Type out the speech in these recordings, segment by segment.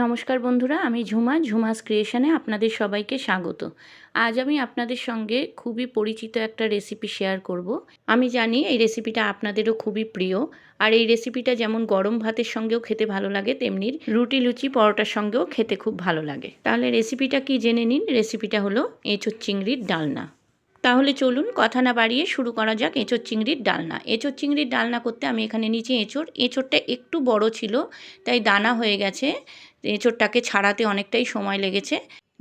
নমস্কার বন্ধুরা, আমি ঝুমাস ক্রিয়েশনে আপনাদের সবাইকে স্বাগত। আজ আমি আপনাদের সঙ্গে খুবই পরিচিত একটা রেসিপি শেয়ার করব। আমি জানি এই রেসিপিটা আপনাদেরও খুবই প্রিয়, আর এই রেসিপিটা যেমন গরম ভাতের সঙ্গেও খেতে ভালো লাগে, তেমনি রুটি লুচি পরোটার সঙ্গেও খেতে খুব ভালো লাগে। তাহলে রেসিপিটা কি জেনে নিন। রেসিপিটা হলো এঁচোড় চিংড়ির ডালনা। তাহলে চলুন কথা না বাড়িয়ে শুরু করা যাক এঁচোড় চিংড়ির ডালনা। এঁচোড় চিংড়ির ডালনা করতে আমি এখানে নিচে এঁচোড়টা একটু বড় ছিল, তাই দানা হয়ে গেছে। এঁচোড়টাকে ছাড়াতে অনেকটাই সময় লেগেছে।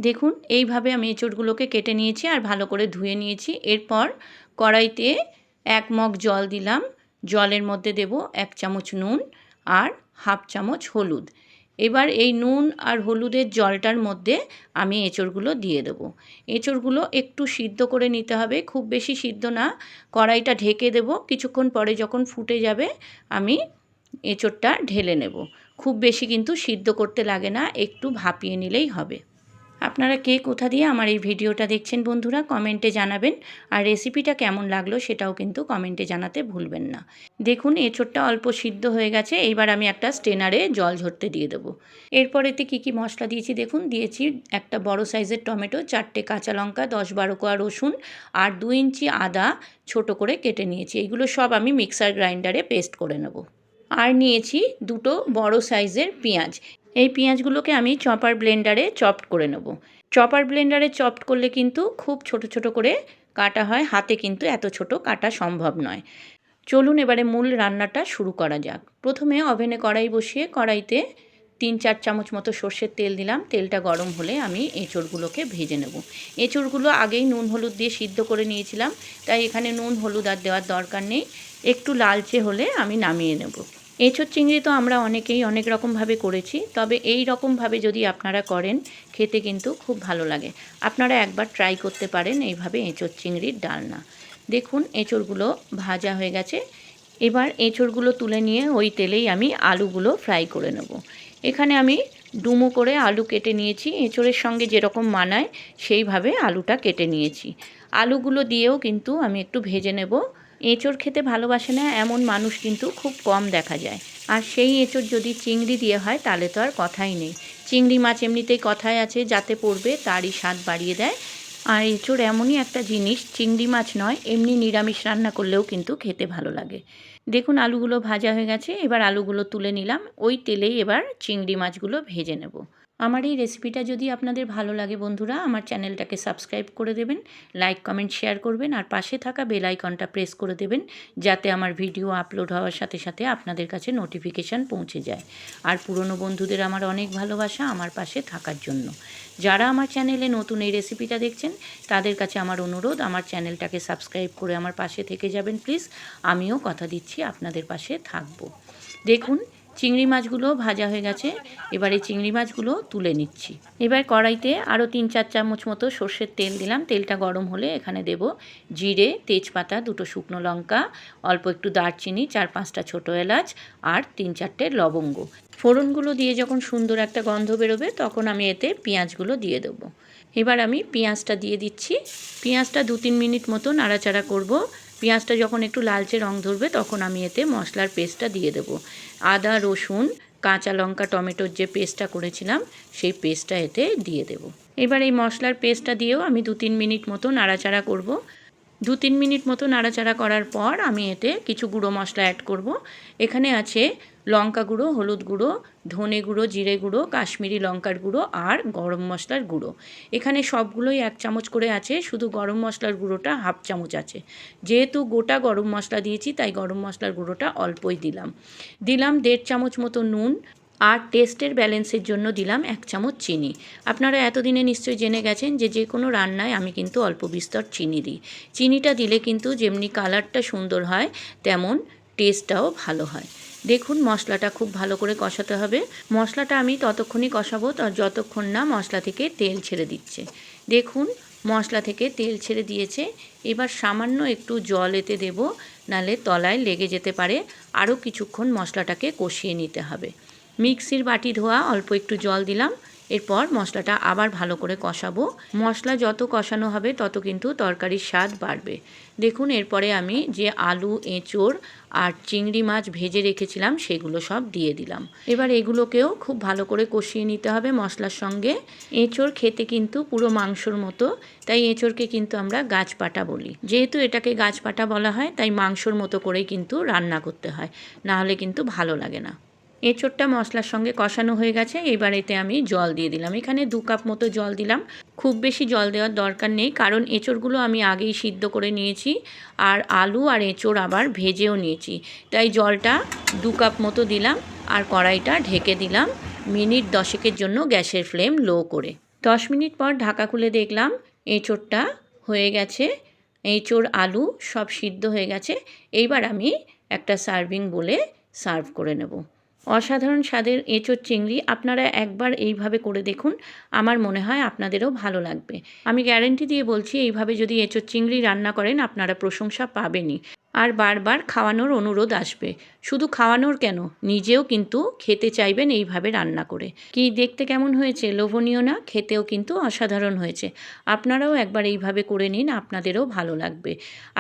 দেখুন এইভাবে আমি এঁচোড়গুলোকে কেটে নিয়েছি আর ভালো করে ধুয়ে নিয়েছি। এরপর কড়াইতে 1 মগ জল দিলাম। জলের মধ্যে দেব 1 চামচ নুন আর হাফ চামচ হলুদ। এবার এই নুন আর হলুদের জলটার মধ্যে আমি এঁচোড়গুলো দিয়ে দেবো। এঁচোড়গুলো একটু সিদ্ধ করে নিতে হবে, খুব বেশি সিদ্ধ না। কড়াইটা ঢেকে দেব, কিছুক্ষণ পরে যখন ফুটে যাবে আমি এঁচোড়টা ঢেলে নেব। খুব বেশি কিন্তু সিদ্ধ করতে লাগে না, একটু ভাপিয়ে নিলেই হবে। আপনারা কে কোথা দিয়ে আমার এই ভিডিওটা দেখছেন বন্ধুরা, কমেন্টে জানাবেন। আর রেসিপিটা কেমন লাগলো সেটাও কিন্তু কমেন্টে জানাতে ভুলবেন না। দেখুন এঁচোড়টা অল্প সিদ্ধ হয়ে গেছে। এইবার আমি একটা স্টেনারে জল ঝরতে দিয়ে দেবো। এরপর এতে কী কী মশলা দিয়েছি দেখুন। দিয়েছি একটা বড় সাইজের টমেটো, 4টে কাঁচা লঙ্কা, 10-12 কোয়া রসুন আর 2 ইঞ্চি আদা ছোট করে কেটে নিয়েছি। এইগুলো সব আমি মিক্সার গ্রাইন্ডারে পেস্ট করে নেব। আর নিয়েছি 2টো বড় সাইজের পেঁয়াজ। এই পেঁয়াজগুলোকে আমি চপার ব্লেন্ডারে চপড করে নেব। চপার ব্লেন্ডারে চপড করলে কিন্তু খুব ছোট ছোট করে কাটা হয়, হাতে কিন্তু এত ছোট কাটা সম্ভব নয়। চলুন এবারে মূল রান্নাটা শুরু করা যাক। প্রথমে ওভেনে কড়াই বসিয়ে কড়াইতে 3-4 চামচ মতো সর্ষের তেল দিলাম। তেলটা গরম হলে আমি এঁচোড়গুলোকে ভেজে নেব। এঁচোড়গুলো আগেই নুন হলুদ দিয়ে সিদ্ধ করে নিয়েছিলাম, তাই এখানে নুন হলুদ আর দেওয়ার দরকার নেই। একটু লালচে হলে আমি নামিয়ে নেব। এঁচোড় চিংড়ি তো আমরা অনেকেই অনেক রকমভাবে করেছি, তবে এই রকমভাবে যদি আপনারা করেন খেতে কিন্তু খুব ভালো লাগে। আপনারা একবার ট্রাই করতে পারেন এইভাবে এঁচোড় চিংড়ির ডালনা। দেখুন এঁচোড়গুলো ভাজা হয়ে গেছে। এবার এঁচোড়গুলো তুলে নিয়ে ওই তেলেই আমি আলুগুলো ফ্রাই করে নেব। এখানে আমি ডুমো করে আলু কেটে নিয়েছি, এঁচোড়ের সঙ্গে যেরকম মানায় সেইভাবে আলুটা কেটে নিয়েছি। আলুগুলো দিয়েও কিন্তু আমি একটু ভেজে নেব। এঁচোড় খেতে ভালোবাসে না এমন মানুষ কিন্তু খুব কম দেখা যায়, আর সেই এঁচোড় যদি চিংড়ি দিয়ে হয় তাহলে তো আর কথাই নেই। চিংড়ি মাছ এমনিতেই কথায় আছে যাতে পড়বে তারই স্বাদ বাড়িয়ে দেয়। আর এঁচোড় এমনই একটা জিনিস, চিংড়ি মাছ নয়, এমনি নিরামিষ রান্না করলেও কিন্তু খেতে ভালো লাগে। দেখুন আলুগুলো ভাজা হয়ে গেছে। এবার আলুগুলো তুলে নিলাম। ওই তেলেই এবার চিংড়ি মাছগুলো ভেজে নেব। আমার এই রেসিপিটা যদি আপনাদের ভালো লাগে বন্ধুরা, আমার চ্যানেলটাকে সাবস্ক্রাইব করে দেবেন, লাইক কমেন্ট শেয়ার করবেন, আর পাশে থাকা বেল আইকনটা প্রেস করে দেবেন, যাতে আমার ভিডিও আপলোড হওয়ার সাথে সাথে আপনাদের কাছে নোটিফিকেশান পৌঁছে যায়। আর পুরনো বন্ধুদের আমার অনেক ভালোবাসা আমার পাশে থাকার জন্য। যারা আমার চ্যানেলে নতুন এই রেসিপিটা দেখছেন তাদের কাছে আমার অনুরোধ, আমার চ্যানেলটাকে সাবস্ক্রাইব করে আমার পাশে থেকে যাবেন প্লিজ। আমিও কথা দিচ্ছি আপনাদের পাশে থাকব। দেখুন চিংড়ি মাছগুলো ভাজা হয়ে গেছে। এবার এই চিংড়ি মাছগুলো তুলে নিচ্ছি। এবার কড়াইতে আরও 3-4 চামচ মতো সর্ষের তেল দিলাম। তেলটা গরম হলে এখানে দেব জিরে, তেজপাতা, 2টো শুকনো লঙ্কা, অল্প একটু দারচিনি, 4-5টা ছোটো এলাচ আর 3-4টে লবঙ্গ। ফোড়নগুলো দিয়ে যখন সুন্দর একটা গন্ধ বেরোবে তখন আমি এতে পেঁয়াজগুলো দিয়ে দেবো। এবার আমি পেঁয়াজটা দিয়ে দিচ্ছি। পেঁয়াজটা 2-3 মিনিট মতো নাড়াচাড়া করব। পেঁয়াজটা যখন একটু লালচে রং ধরবে তখন আমি এতে মশলার পেস্টটা দিয়ে দেব। আদা, রসুন, কাঁচা লঙ্কা, টমেটোর যে পেস্টটা করেছিলাম সেই পেস্টটা এতে দিয়ে দেব। এবার এই মশলার পেস্টটা দিয়েও আমি 2-3 মিনিট মতো নাড়াচাড়া করব। 2-3 মিনিট মতো নাড়াচাড়া করার পর আমি এতে কিছু গুঁড়ো মশলা অ্যাড করব। এখানে আছে লঙ্কা গুঁড়ো, হলুদ গুঁড়ো, ধনে গুঁড়ো, জিরে গুঁড়ো, কাশ্মীরি লঙ্কার গুঁড়ো আর গরম মশলার গুঁড়ো। এখানে সবগুলোই 1 চামচ করে আছে, শুধু গরম মশলার গুঁড়োটা হাফ চামচ আছে। যেহেতু গোটা গরম মশলা দিয়েছি তাই গরম মশলার গুঁড়োটা অল্পই দিলাম। 1.5 চামচ মতো নুন, আর টেস্টের ব্যালেন্সের জন্য দিলাম 1 চামচ চিনি। আপনারা এতদিনে নিশ্চয়ই জেনে গেছেন যে কোনো রান্নায় আমি কিন্তু অল্প বিস্তর চিনি দিই। চিনিটা দিলে কিন্তু যেমনি কালারটা সুন্দর হয় তেমন টেস্টটাও ভালো হয়। দেখুন মশলাটা খুব ভালো করে কষাতে হবে। মশলাটা আমি ততক্ষণই কষাবো যতক্ষণ না মশলা থেকে তেল ছেড়ে দিচ্ছে। দেখুন মশলা থেকে তেল ছেড়ে দিয়েছে। এবার সামান্য একটু জল এতে দেব, নালে তলায় লেগে যেতে পারে। আরও কিছুক্ষণ মশলাটাকে কষিয়ে নিতে হবে। মিক্সির বাটি ধোয়া অল্প একটু জল দিলাম। এরপর মশলাটা আবার ভালো করে কষাবো। মশলা যত কষানো হবে তত কিন্তু তরকারির স্বাদ বাড়বে। দেখুন এরপরে আমি যে আলু, এঁচোড় আর চিংড়ি মাছ ভেজে রেখেছিলাম সেগুলো সব দিয়ে দিলাম। এবার এগুলোকেও খুব ভালো করে কষিয়ে নিতে হবে মশলার সঙ্গে। এঁচোড় খেতে কিন্তু পুরো মাংসর মতো, তাই এঁচোড়কে কিন্তু আমরা গাছপাটা বলি। যেহেতু এটাকে গাছপাটা বলা হয় তাই মাংসর মতো করেই কিন্তু রান্না করতে হয়, না হলে কিন্তু ভালো লাগে না। এঁচোড়টা মশলার সঙ্গে কষানো হয়ে গেছে, এবার এতে আমি জল দিয়ে দিলাম। এখানে 2 কাপ মতো জল দিলাম। খুব বেশি জল দেওয়ার দরকার নেই, কারণ এঁচোড়গুলো আমি আগেই সিদ্ধ করে নিয়েছি আর আলু আর এঁচোড় আবার ভেজেও নিয়েছি, তাই জলটা 2 কাপ মতো দিলাম আর কড়াইটা ঢেকে দিলাম মিনিট 10 জন্য গ্যাসের ফ্লেম লো করে। 10 মিনিট পর ঢাকা খুলে দেখলাম এঁচোড়টা হয়ে গেছে, এঁচোড় আলু সব সিদ্ধ হয়ে গেছে। এইবার আমি একটা সার্ভিং বলে সার্ভ করে নেব। অসাধারণ স্বাদের এঁচোড় চিংড়ি আপনারা একবার এইভাবে করে দেখুন, আমার মনে হয় আপনাদেরও ভালো লাগবে। আমি গ্যারেন্টি দিয়ে বলছি এইভাবে যদি এঁচোড় চিংড়ি রান্না করেন আপনারা প্রশংসা পাবেনই, আর বারবার খাওয়ানোর অনুরোধ আসবে। শুধু খাওয়ানোর কেন, নিজেও কিন্তু খেতে চাইবেন এইভাবে রান্না করে। কি দেখতে কেমন হয়েছে, লোভনীয় না? খেতেও কিন্তু অসাধারণ হয়েছে। আপনারাও একবার এইভাবে করে নিন, আপনাদেরও ভালো লাগবে।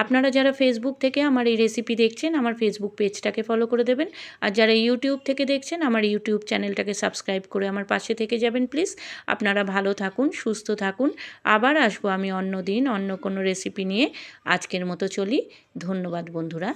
আপনারা যারা ফেসবুক থেকে আমার এই রেসিপি দেখছেন আমার ফেসবুক পেজটাকে ফলো করে দেবেন, আর যারা ইউটিউব থেকে দেখছেন আমার ইউটিউব চ্যানেলটাকে সাবস্ক্রাইব করে আমার পাশে থেকে যাবেন প্লিজ। আপনারা ভালো থাকুন, সুস্থ থাকুন। আবার আসবো আমি অন্য দিন অন্য কোনো রেসিপি নিয়ে। আজকের মতো চলি। ধন্যবাদ বন্ধুরা।